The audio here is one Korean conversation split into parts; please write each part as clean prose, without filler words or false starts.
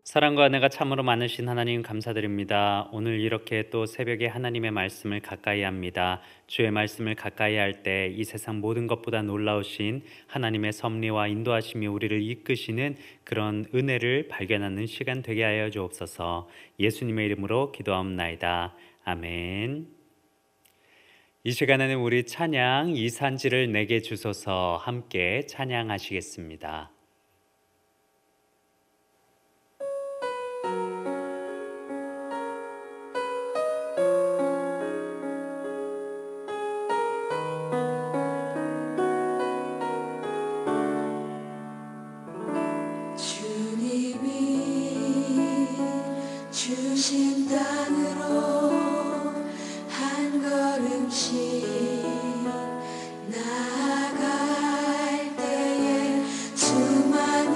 사랑과 은혜가 참으로 많으신 하나님 감사드립니다. 오늘 이렇게 또 새벽에 하나님의 말씀을 가까이 합니다. 주의 말씀을 가까이 할 때 이 세상 모든 것보다 놀라우신 하나님의 섭리와 인도하심이 우리를 이끄시는 그런 은혜를 발견하는 시간 되게 하여 주옵소서. 예수님의 이름으로 기도하옵나이다. 아멘. 이 시간에는 우리 찬양 이산지를 내게 주소서 함께 찬양하시겠습니다. 주신 땅으로 한 걸음씩 나아갈 때에 수많은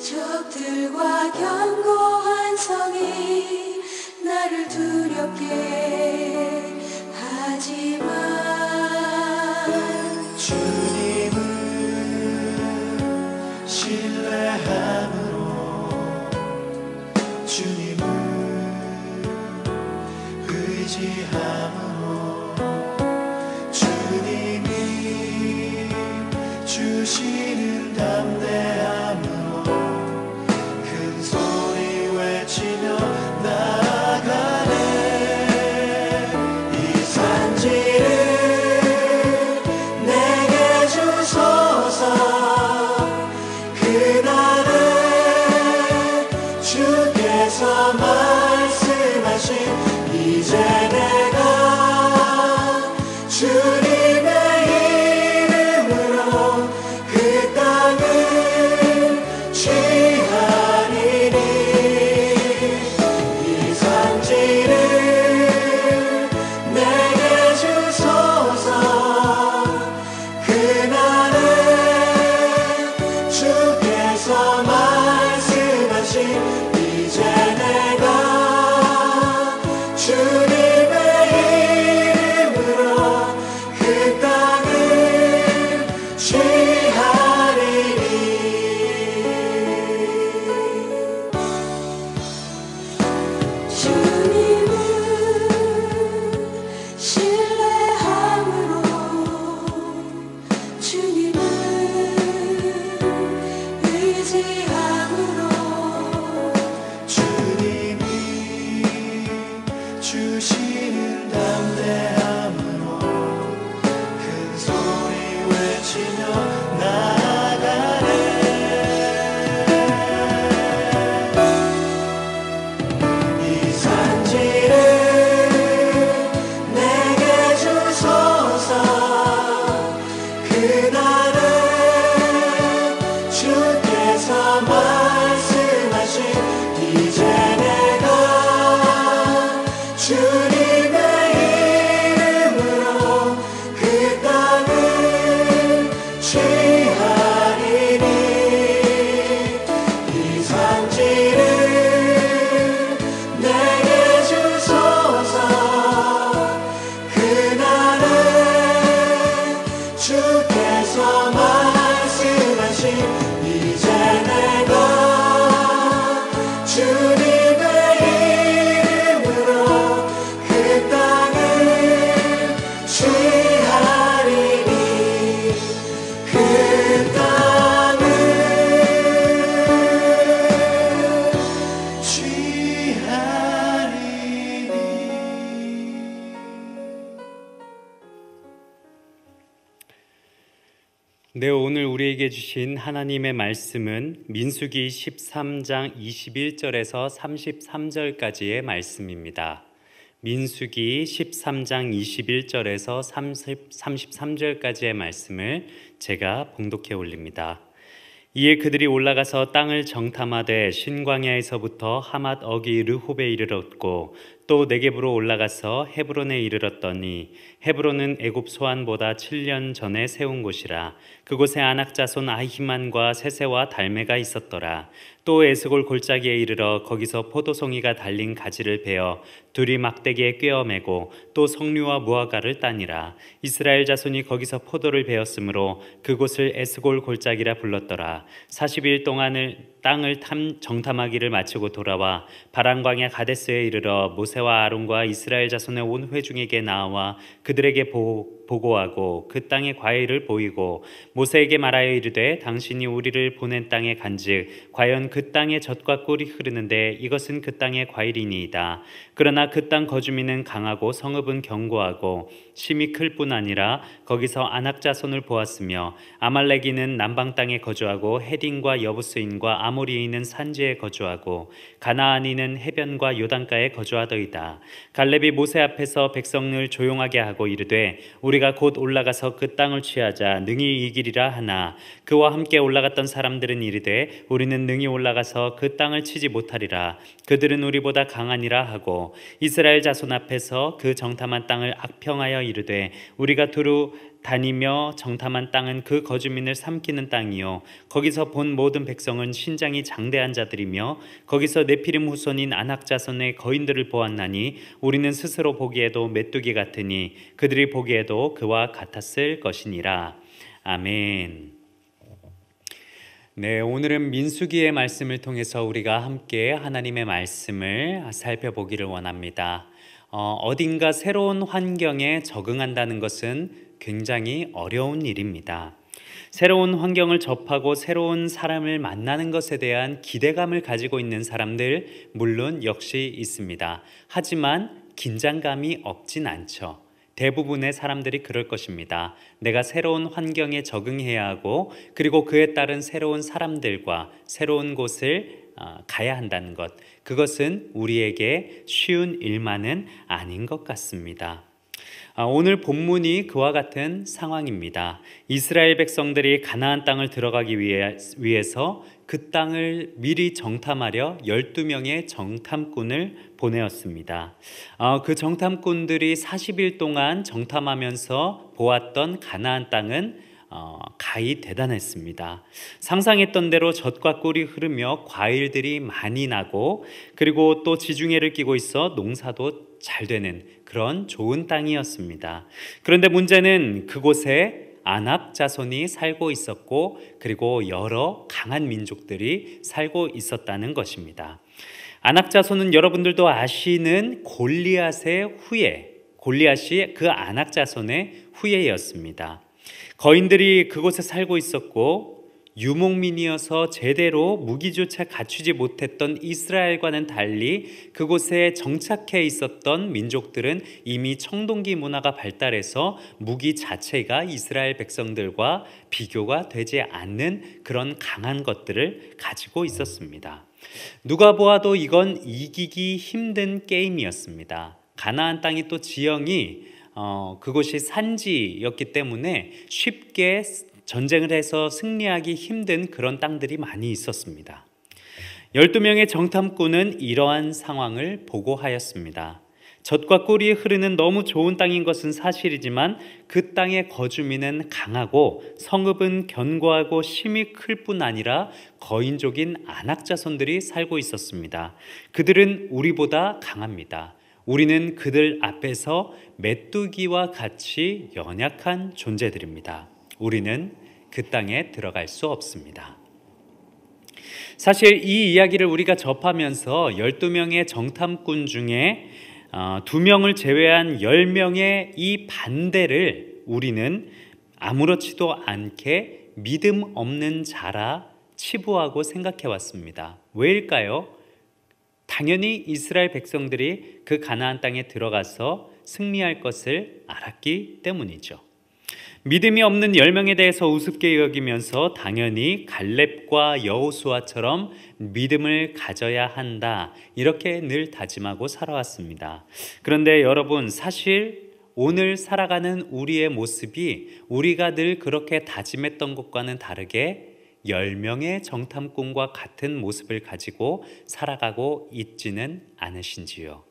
적들과 견고한 성이 나를 두렵게 하지만 주님을 신뢰함으로 주님을 의지함으로 주님이 주시는 담대함으로 큰 소리 외치며 나아가네. 이 산지를 내게 주소서. 그날에 주께서 말씀하신 이제 내가 주님의 이름으로 그 땅을 취하리니. 이 산지를 내게 주소서. 그날에 주께서 말씀하신 이제 내가 주님의 이름으로 그 땅을 취하리니. 주님을 신뢰함으로 주님을 의지함으로 주님이 주시는 담대함으로 큰 소리 외치며 나아가네. 이 산지를 내게 주소서. 그날에 주께서 말씀하신 이제 내가 주님의 이름으로 그 땅을 취하리니. 이 산지를 내게 주소서. 그날에 주께서 말씀하신 이제 내가 주님의 이름으로 그 땅을 취하리니. 그 땅을 취하리니. 네, 오늘 우리에게 주신 하나님의 말씀은 민수기 13장 21절에서 33절까지의 말씀입니다. 민수기 13장 21절에서 33절까지의 말씀을 제가 봉독해 올립니다. 이에 그들이 올라가서 땅을 정탐하되 신광야에서부터 하맛 어기 르홉에 이르렀고 또 네겝으로 올라가서 헤브론에 이르렀더니 헤브론은 애굽 소안보다 7년 전에 세운 곳이라. 그곳에 아낙 자손 아히만과 세세와 달메가 있었더라. 또 에스골 골짜기에 이르러 거기서 포도송이가 달린 가지를 베어 둘이 막대기에 꿰어매고 또 석류와 무화과를 따니라. 이스라엘 자손이 거기서 포도를 베었으므로 그곳을 에스골 골짜기라 불렀더라. 40일 동안을 땅을 정탐하기를 마치고 돌아와 바란광야 가데스에 이르러 모세와 아론과 이스라엘 자손의 온 회중에게 나와 그들에게 보고하고 그 땅의 과일을 보이고 모세에게 말하여 이르되 당신이 우리를 보낸 땅에 간즉 과연 그 땅에 젖과 꿀이 흐르는데 이것은 그 땅의 과일이니이다. 그러나 그 땅 거주민은 강하고 성읍은 견고하고 심이 클 뿐 아니라 거기서 아낙 자손을 보았으며 아말렉인은 남방 땅에 거주하고 헤딘과 여부스인과 아모리인은 산지에 거주하고 가나안인은 해변과 요단가에 거주하더이다. 갈렙이 모세 앞에서 백성을 조용하게 하고 이르되 우리가 곧 올라가서 그 땅을 취하자 능히 이기리라 하나 그와 함께 올라갔던 사람들은 이르되 우리는 능히 올라가서 그 땅을 치지 못하리라. 그들은 우리보다 강하니라 하고 이스라엘 자손 앞에서 그 정탐한 땅을 악평하여 이르되 우리가 두루 다니며 정탐한 땅은 그 거주민을 삼키는 땅이요 거기서 본 모든 백성은 신장이 장대한 자들이며 거기서 네피림 후손인 아낙 자손의 거인들을 보았나니 우리는 스스로 보기에도 메뚜기 같으니 그들이 보기에도 그와 같았을 것이니라. 아멘. 네, 오늘은 민수기의 말씀을 통해서 우리가 함께 하나님의 말씀을 살펴보기를 원합니다. 어딘가 새로운 환경에 적응한다는 것은 굉장히 어려운 일입니다. 새로운 환경을 접하고 새로운 사람을 만나는 것에 대한 기대감을 가지고 있는 사람들 물론 역시 있습니다. 하지만 긴장감이 없진 않죠. 대부분의 사람들이 그럴 것입니다. 내가 새로운 환경에 적응해야 하고 그리고 그에 따른 새로운 사람들과 새로운 곳을 가야 한다는 것, 그것은 우리에게 쉬운 일만은 아닌 것 같습니다. 오늘 본문이 그와 같은 상황입니다. 이스라엘 백성들이 가나안 땅을 들어가기 위해서 그 땅을 미리 정탐하려 12명의 정탐꾼을 보내었습니다. 그 정탐꾼들이 40일 동안 정탐하면서 보았던 가나안 땅은 가히 대단했습니다. 상상했던 대로 젖과 꿀이 흐르며 과일들이 많이 나고 그리고 또 지중해를 끼고 있어 농사도 잘 되는 그런 좋은 땅이었습니다. 그런데 문제는 그곳에 아낙 자손이 살고 있었고 그리고 여러 강한 민족들이 살고 있었다는 것입니다. 아낙 자손은 여러분들도 아시는 골리앗의 후예, 골리앗이 그 아낙 자손의 후예였습니다. 거인들이 그곳에 살고 있었고 유목민이어서 제대로 무기조차 갖추지 못했던 이스라엘과는 달리 그곳에 정착해 있었던 민족들은 이미 청동기 문화가 발달해서 무기 자체가 이스라엘 백성들과 비교가 되지 않는 그런 강한 것들을 가지고 있었습니다. 누가 보아도 이건 이기기 힘든 게임이었습니다. 가나안 땅이 또 지형이 그곳이 산지였기 때문에 쉽게 전쟁을 해서 승리하기 힘든 그런 땅들이 많이 있었습니다. 12명의 정탐꾼은 이러한 상황을 보고하였습니다. 젖과 꿀이 흐르는 너무 좋은 땅인 것은 사실이지만 그 땅의 거주민은 강하고 성읍은 견고하고 심이 클 뿐 아니라 거인족인 아낙 자손들이 살고 있었습니다. 그들은 우리보다 강합니다. 우리는 그들 앞에서 메뚜기와 같이 연약한 존재들입니다. 우리는 그 땅에 들어갈 수 없습니다. 사실 이 이야기를 우리가 접하면서 12명의 정탐꾼 중에 2명을 제외한 10명의 이 반대를 우리는 아무렇지도 않게 믿음 없는 자라 치부하고 생각해 왔습니다. 왜일까요? 당연히 이스라엘 백성들이 그 가나안 땅에 들어가서 승리할 것을 알았기 때문이죠. 믿음이 없는 10명에 대해서 우습게 여기면서 당연히 갈렙과 여호수아처럼 믿음을 가져야 한다, 이렇게 늘 다짐하고 살아왔습니다. 그런데 여러분, 사실 오늘 살아가는 우리의 모습이 우리가 늘 그렇게 다짐했던 것과는 다르게 10명의 정탐꾼과 같은 모습을 가지고 살아가고 있지는 않으신지요?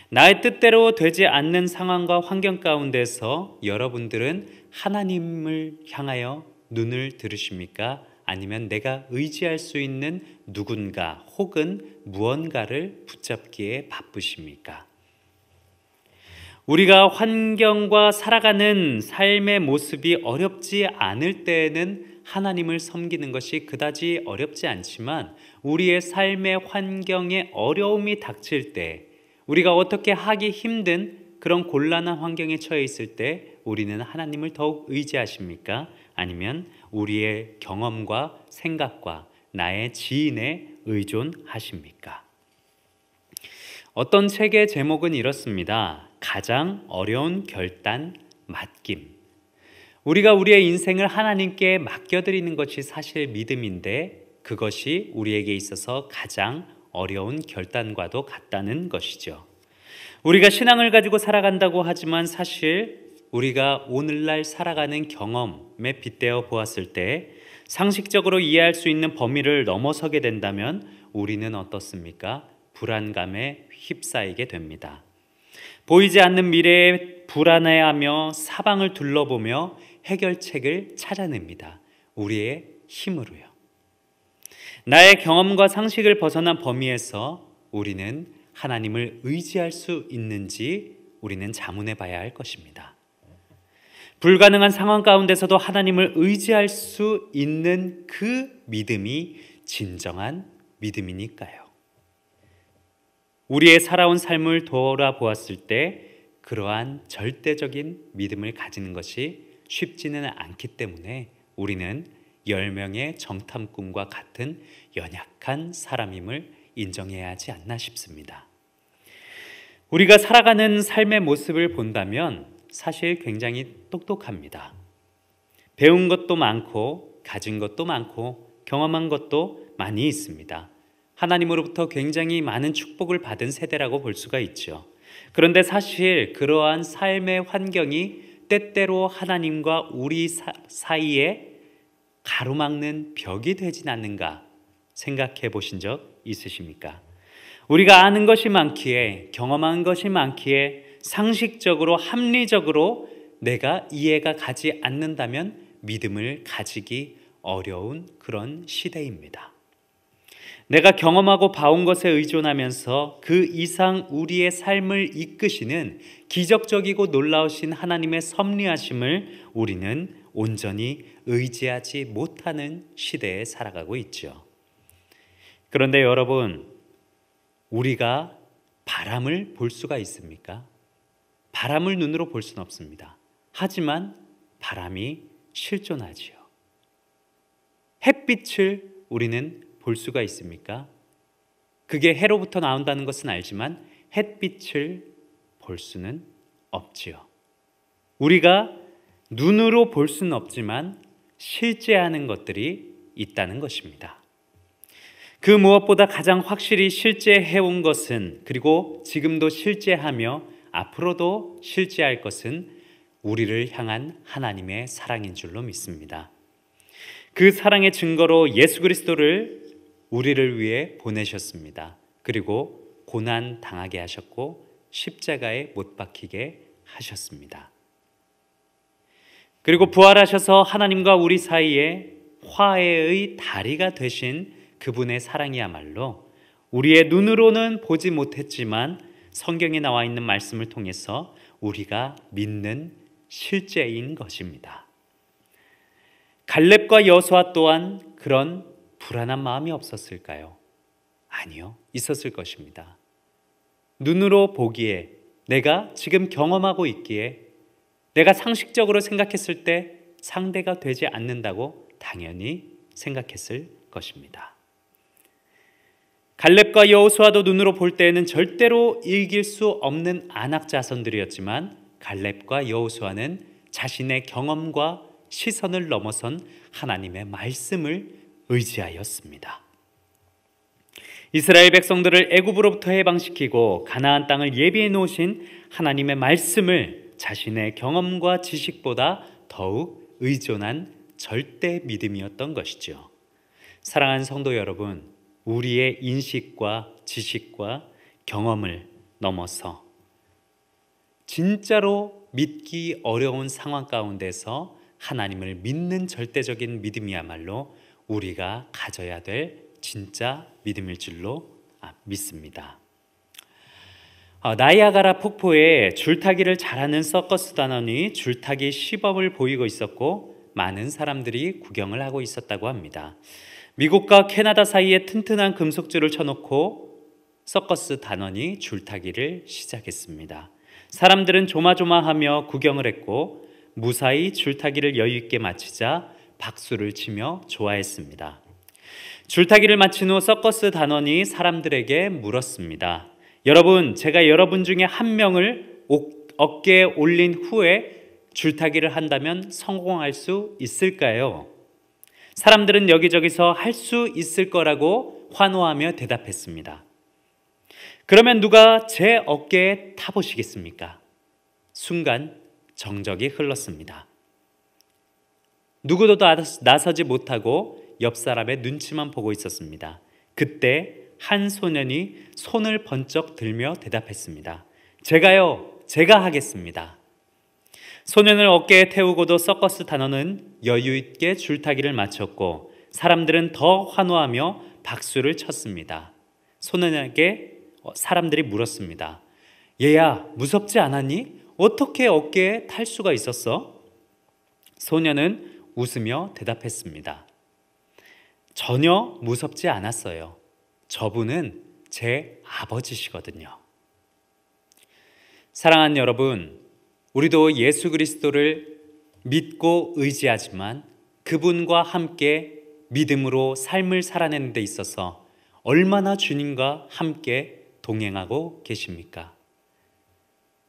나의 뜻대로 되지 않는 상황과 환경 가운데서 여러분들은 하나님을 향하여 눈을 들으십니까? 아니면 내가 의지할 수 있는 누군가 혹은 무언가를 붙잡기에 바쁘십니까? 우리가 환경과 살아가는 삶의 모습이 어렵지 않을 때에는 하나님을 섬기는 것이 그다지 어렵지 않지만 우리의 삶의 환경에 어려움이 닥칠 때, 우리가 어떻게 하기 힘든 그런 곤란한 환경에 처해 있을 때 우리는 하나님을 더욱 의지하십니까? 아니면 우리의 경험과 생각과 나의 지인에 의존하십니까? 어떤 책의 제목은 이렇습니다. 가장 어려운 결단, 맡김. 우리가 우리의 인생을 하나님께 맡겨드리는 것이 사실 믿음인데 그것이 우리에게 있어서 가장 어려운 결단과도 같다는 것이죠. 우리가 신앙을 가지고 살아간다고 하지만 사실 우리가 오늘날 살아가는 경험에 빗대어 보았을 때 상식적으로 이해할 수 있는 범위를 넘어서게 된다면 우리는 어떻습니까? 불안감에 휩싸이게 됩니다. 보이지 않는 미래에 불안해하며 사방을 둘러보며 해결책을 찾아냅니다. 우리의 힘으로요. 나의 경험과 상식을 벗어난 범위에서 우리는 하나님을 의지할 수 있는지 우리는 자문해 봐야 할 것입니다. 불가능한 상황 가운데서도 하나님을 의지할 수 있는 그 믿음이 진정한 믿음이니까요. 우리의 살아온 삶을 돌아보았을 때 그러한 절대적인 믿음을 가지는 것이 쉽지는 않기 때문에 우리는 10명의 정탐꾼과 같은 연약한 사람임을 인정해야 하지 않나 싶습니다. 우리가 살아가는 삶의 모습을 본다면 사실 굉장히 똑똑합니다. 배운 것도 많고 가진 것도 많고 경험한 것도 많이 있습니다. 하나님으로부터 굉장히 많은 축복을 받은 세대라고 볼 수가 있죠. 그런데 사실 그러한 삶의 환경이 때때로 하나님과 우리 사이에 가로막는 벽이 되진 않는가 생각해 보신 적 있으십니까? 우리가 아는 것이 많기에, 경험한 것이 많기에 상식적으로 합리적으로 내가 이해가 가지 않는다면 믿음을 가지기 어려운 그런 시대입니다. 내가 경험하고 봐온 것에 의존하면서 그 이상 우리의 삶을 이끄시는 기적적이고 놀라우신 하나님의 섭리하심을 우리는 온전히 의지하지 못하는 시대에 살아가고 있죠. 그런데 여러분, 우리가 바람을 볼 수가 있습니까? 바람을 눈으로 볼 수는 없습니다. 하지만 바람이 실존하지요. 햇빛을 우리는 볼 수가 있습니까? 그게 해로부터 나온다는 것은 알지만 햇빛을 볼 수는 없지요. 우리가 눈으로 볼 수는 없지만 실제하는 것들이 있다는 것입니다. 그 무엇보다 가장 확실히 실제해온 것은, 그리고 지금도 실제하며 앞으로도 실제할 것은 우리를 향한 하나님의 사랑인 줄로 믿습니다. 그 사랑의 증거로 예수 그리스도를 우리를 위해 보내셨습니다. 그리고 고난 당하게 하셨고 십자가에 못 박히게 하셨습니다. 그리고 부활하셔서 하나님과 우리 사이에 화해의 다리가 되신 그분의 사랑이야말로 우리의 눈으로는 보지 못했지만 성경에 나와 있는 말씀을 통해서 우리가 믿는 실제인 것입니다. 갈렙과 여호수아 또한 그런 불안한 마음이 없었을까요? 아니요, 있었을 것입니다. 눈으로 보기에, 내가 지금 경험하고 있기에, 내가 상식적으로 생각했을 때 상대가 되지 않는다고 당연히 생각했을 것입니다. 갈렙과 여호수아도 눈으로 볼 때에는 절대로 이길 수 없는 안악 자손들이었지만 갈렙과 여호수아는 자신의 경험과 시선을 넘어선 하나님의 말씀을 의지하였습니다. 이스라엘 백성들을 애굽으로부터 해방시키고 가나안 땅을 예비해 놓으신 하나님의 말씀을 자신의 경험과 지식보다 더욱 의존한 절대 믿음이었던 것이죠. 사랑하는 성도 여러분, 우리의 인식과 지식과 경험을 넘어서 진짜로 믿기 어려운 상황 가운데서 하나님을 믿는 절대적인 믿음이야말로 우리가 가져야 될 진짜 믿음일 줄로 믿습니다. 나이아가라 폭포에 줄타기를 잘하는 서커스 단원이 줄타기 시범을 보이고 있었고 많은 사람들이 구경을 하고 있었다고 합니다. 미국과 캐나다 사이에 튼튼한 금속줄을 쳐놓고 서커스 단원이 줄타기를 시작했습니다. 사람들은 조마조마하며 구경을 했고 무사히 줄타기를 여유 있게 마치자 박수를 치며 좋아했습니다. 줄타기를 마친 후 서커스 단원이 사람들에게 물었습니다. 여러분, 제가 여러분 중에 한 명을 어깨에 올린 후에 줄타기를 한다면 성공할 수 있을까요? 사람들은 여기저기서 할 수 있을 거라고 환호하며 대답했습니다. 그러면 누가 제 어깨에 타보시겠습니까? 순간 정적이 흘렀습니다. 누구도 나서지 못하고 옆 사람의 눈치만 보고 있었습니다. 그때 한 소년이 손을 번쩍 들며 대답했습니다. 제가요, 제가 하겠습니다. 소년을 어깨에 태우고도 서커스 단원은 여유 있게 줄타기를 마쳤고 사람들은 더 환호하며 박수를 쳤습니다. 소년에게 사람들이 물었습니다. 얘야, 무섭지 않았니? 어떻게 어깨에 탈 수가 있었어? 소년은 웃으며 대답했습니다. 전혀 무섭지 않았어요. 저분은 제 아버지시거든요. 사랑하는 여러분, 우리도 예수 그리스도를 믿고 의지하지만 그분과 함께 믿음으로 삶을 살아내는 데 있어서 얼마나 주님과 함께 동행하고 계십니까?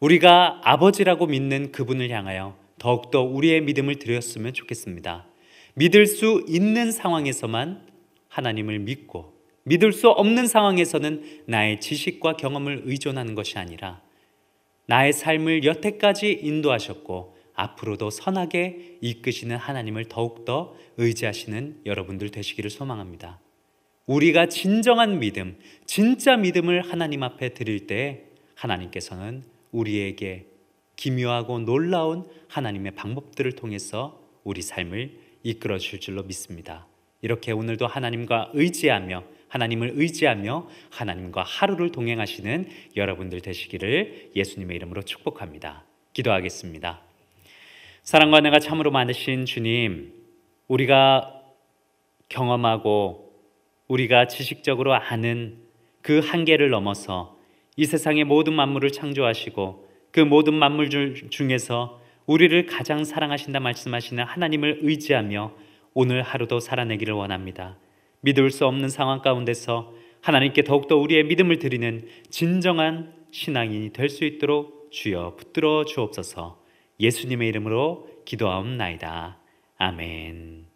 우리가 아버지라고 믿는 그분을 향하여 더욱더 우리의 믿음을 드렸으면 좋겠습니다. 믿을 수 있는 상황에서만 하나님을 믿고 믿을 수 없는 상황에서는 나의 지식과 경험을 의존하는 것이 아니라 나의 삶을 여태까지 인도하셨고 앞으로도 선하게 이끄시는 하나님을 더욱더 의지하시는 여러분들 되시기를 소망합니다. 우리가 진정한 믿음, 진짜 믿음을 하나님 앞에 드릴 때 하나님께서는 우리에게 기묘하고 놀라운 하나님의 방법들을 통해서 우리 삶을 이끌어 주실 줄로 믿습니다. 이렇게 오늘도 하나님을 의지하며 하나님과 하루를 동행하시는 여러분들 되시기를 예수님의 이름으로 축복합니다. 기도하겠습니다. 사랑과 은혜가 참으로 많으신 주님, 우리가 경험하고 우리가 지식적으로 아는 그 한계를 넘어서 이 세상의 모든 만물을 창조하시고 그 모든 만물 중에서 우리를 가장 사랑하신다 말씀하시는 하나님을 의지하며 오늘 하루도 살아내기를 원합니다. 믿을 수 없는 상황 가운데서 하나님께 더욱더 우리의 믿음을 드리는 진정한 신앙인이 될 수 있도록 주여 붙들어 주옵소서. 예수님의 이름으로 기도하옵나이다. 아멘.